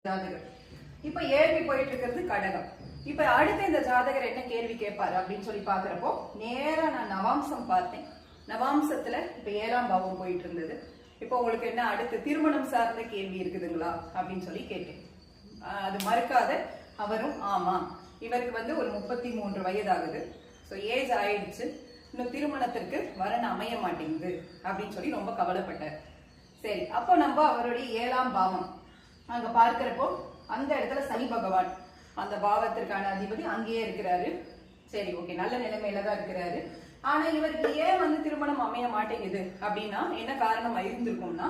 ஜாதகர் இப்ப ஏழ்வி போயிட்டு இருக்கிறது கடகம். இப்ப அடுத்த இந்த ஜாதகர் என்ன கேள்வி கேட்பாரு அப்படின்னு சொல்லி பாக்குறப்போ நேரா நான் நவாம்சம் பார்த்தேன். நவாம்சத்துல இப்ப 7ஆம் பாவம் போயிட்டு இருந்தது. இப்போ உங்களுக்கு என்ன அடுத்து திருமணம் சார்ந்த கேள்வி இருக்குதுங்களா அப்படின்னு சொல்லி கேட்டேன். அது மறுக்காத அவரும் ஆமா, இவருக்கு ஒரு 33 வயதாகுது, ஸோ ஏஜ் ஆயிடுச்சு, இன்னும் திருமணத்திற்கு வரன் அமைய மாட்டேங்குது அப்படின்னு சொல்லி ரொம்ப கவலைப்பட்டார். சரி, அப்போ நம்ம அவருடைய 7ஆம் பாவம் அங்க பார்க்கிறப்போ அந்த இடத்துல சனி பகவான் அந்த பாவத்திற்கான அதிபதி அங்கேயே இருக்கிறாரு. சரி, ஓகே, நல்ல நிலைமையில தான் இருக்கிறாரு. ஆனா இவருக்கு ஏன் திருமணம் அமைய மாட்டேங்குது அப்படின்னா என்ன காரணம் இருந்திருக்கும்னா,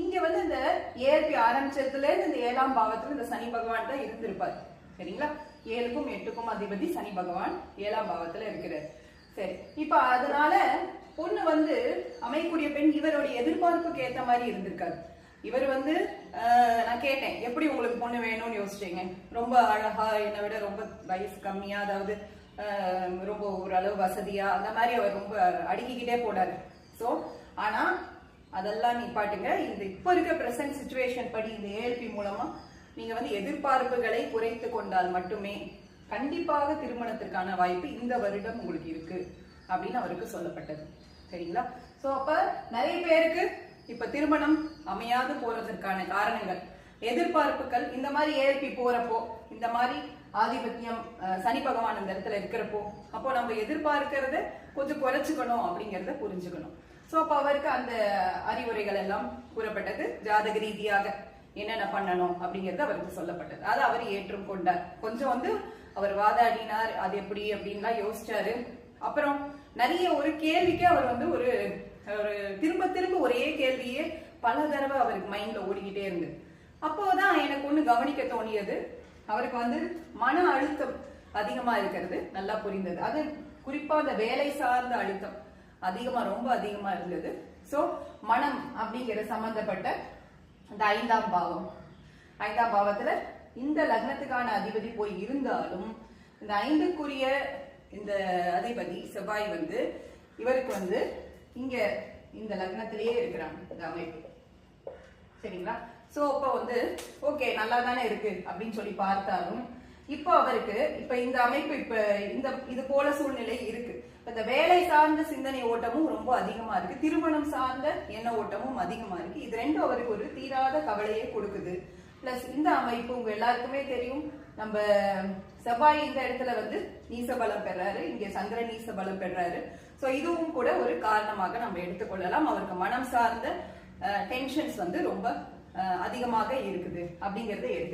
இங்க இந்த ஏற்பி ஆரம்பிச்சதுல இந்த 7ஆம் பாவத்துல இந்த சனி பகவான் தான் இருந்திருப்பாரு. சரிங்களா, 7க்கும் 8க்கும் அதிபதி சனி பகவான் 7ஆம் பாவத்துல இருக்கிறார். சரி, இப்ப அதனால பொண்ணு அமையக்கூடிய பெண் இவருடைய எதிர்பார்ப்புக்கு ஏத்த மாதிரி இருந்திருக்காரு. இவர் நான் கேட்டேன், எப்படி உங்களுக்கு பொண்ணு வேணும்னு யோசிச்சீங்க? ரொம்ப அழகா, என்னை விட ரொம்ப வயசு கம்மியா, அதாவது ரொம்ப ஓரளவு வசதியா, அந்த மாதிரி அவர் ரொம்ப அடுக்கிக்கிட்டே போனாரு. ஸோ ஆனா அதெல்லாம் நிப்பாட்டுங்க. இந்த இப்ப இருக்க பிரசன்ட் சிச்சுவேஷன் படி இந்த ஏஎல்பி மூலமா நீங்க எதிர்பார்ப்புகளை குறைத்து கொண்டால் மட்டுமே கண்டிப்பாக திருமணத்திற்கான வாய்ப்பு இந்த வருடம் உங்களுக்கு இருக்கு அப்படின்னு அவருக்கு சொல்லப்பட்டது. சரிங்களா? சோ அப்ப நிறைய பேருக்கு இப்ப திருமணம் அமையாது போறதற்கான காரணங்கள் எதிர்பார்ப்புகள். இந்த மாதிரி ஏஎல்பி போறப்போ, இந்த மாதிரி ஆதிபத்தியம் சனி பகவான் இந்த இடத்துல இருக்கிறப்போ, அப்போ நம்ம எதிர்பார்க்கறத கொஞ்சம் குறைச்சுக்கணும் அப்படிங்கறத புரிஞ்சுக்கணும். சோ அப்ப அவருக்கு அந்த அறிவுரைகள் எல்லாம் கூறப்பட்டது. ஜாதக ரீதியாக என்னென்ன பண்ணணும் அப்படிங்கறது அவருக்கு சொல்லப்பட்டது. அதை அவர் ஏற்றும் கொண்டார். கொஞ்சம் அவர் வாதாடினார், அது எப்படி அப்படின்லாம் யோசிச்சாரு. அப்புறம் நிறைய ஒரு கேள்விக்கு அவர் ஒரு திரும்ப திரும்ப ஒரே கேள்வியே பல தடவை அவருக்கு மைண்ட்ல ஓடிக்கிட்டே இருந்து. அப்போதான் எனக்கு ஒண்ணு கவனிக்க தோணியது, அவருக்கு மன அழுத்தம் அதிகமா இருக்கிறது நல்லா புரிந்தது. அது குறிப்பா அந்த வேலை சார்ந்த அழுத்தம் அதிகமா, ரொம்ப அதிகமா இருந்தது. சோ மனம் அப்படிங்கிற சம்பந்தப்பட்ட இந்த 5ஆம் பாவம், 5ஆம் பாவத்துல இந்த லக்னத்துக்கான அதிபதி போய் இருந்தாலும் இந்த 5க்குரிய இந்த அதிபதி செவ்வாய் இவருக்கு இங்க இந்த லக்னத்திலேயே இருக்கிறாங்க இந்த அமைப்பு. சரிங்களா? சோ அப்ப ஓகே, நல்லா தானே இருக்கு அப்படின்னு சொல்லி பார்த்தாலும் இப்போ அவருக்கு இந்த அமைப்பு இது போல சூழ்நிலை இருக்கு. இந்த வேலை சார்ந்த சிந்தனை ஓட்டமும் ரொம்ப அதிகமா இருக்கு, திருமணம் சார்ந்த எண்ண ஓட்டமும் அதிகமா இருக்கு. இது ரெண்டும் அவருக்கு ஒரு தீராத கவலையை கொடுக்குது. பிளஸ் இந்த அமைப்பு உங்க எல்லாருக்குமே தெரியும், நம்ம செவ்வாய் இந்த இடத்துல நீசபலம் பெறாரு, இங்க சந்திரன் நீசபலம் பெறாரு. சோ இதுவும் கூட ஒரு காரணமாக நம்ம எடுத்துக்கொள்ளலாம். அவருக்கு மனம் சார்ந்த டென்ஷன்ஸ் ரொம்ப அதிகமாக இருக்குது அப்படிங்கறத எடுத்து